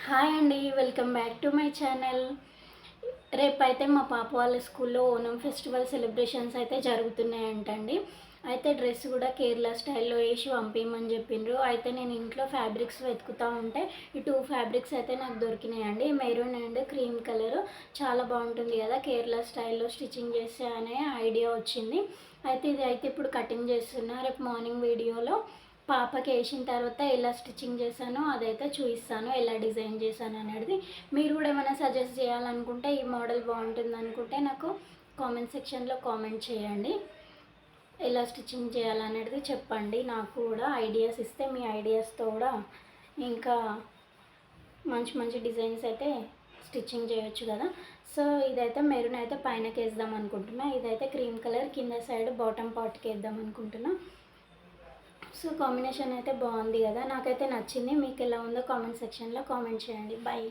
Hi అండి, welcome back to my channel. రేపైతే మా పాప వాళ్ళ స్కూల్లో ఓనం ఫెస్టివల్ సెలబ్రేషన్స్ అయితే జరుగుతున్నాయంటండి. అయితే డ్రెస్ కూడా కేరళ స్టైల్లో వేసి పంపించమని చెప్పిండ్రు. అయితే నేను ఇంట్లో ఫ్యాబ్రిక్స్ వెతుకుతూ ఉంటే ఈ 2 ఫ్యాబ్రిక్స్ అయితే నాకు దొరికినాయండి. మెరూన్ అండ్ క్రీమ్ కలర్ చాలా బాగుంటుంది కదా కేరళ స్టైల్లో స్టిచ్చింగ్ చేస్తే అనే ఐడియా వచ్చింది. అయితే ఇది అయితే ఇప్పుడు కటింగ్ చేస్తున్నా. రేపు మార్నింగ్ వీడియోలో పాపకి వేసిన తర్వాత ఎలా స్టిచ్చింగ్ చేశానో అదైతే చూపిస్తాను, ఎలా డిజైన్ చేశాను అనేది. మీరు కూడా ఏమైనా సజెస్ట్ చేయాలనుకుంటే ఈ మోడల్ బాగుంటుంది అనుకుంటే నాకు కామెంట్ సెక్షన్లో కామెంట్ చేయండి. ఎలా స్టిచ్చింగ్ చేయాలనేది చెప్పండి. నాకు కూడా ఐడియాస్ ఇస్తే మీ ఐడియాస్తో కూడా ఇంకా మంచి మంచి డిజైన్స్ అయితే స్టిచ్చింగ్ చేయొచ్చు కదా. సో ఇదైతే మెరూన్ అయితే పైనకి వేద్దాం అనుకుంటున్నా. ఇదైతే క్రీమ్ కలర్ కింద సైడ్ బాటమ్ పార్ట్కి వేద్దాం అనుకుంటున్నా. సో కాంబినేషన్ అయితే బాగుంది కదా, నాకైతే నచ్చింది. మీకు ఎలా ఉందో కామెంట్ సెక్షన్లో కామెంట్ చేయండి. బాయ్.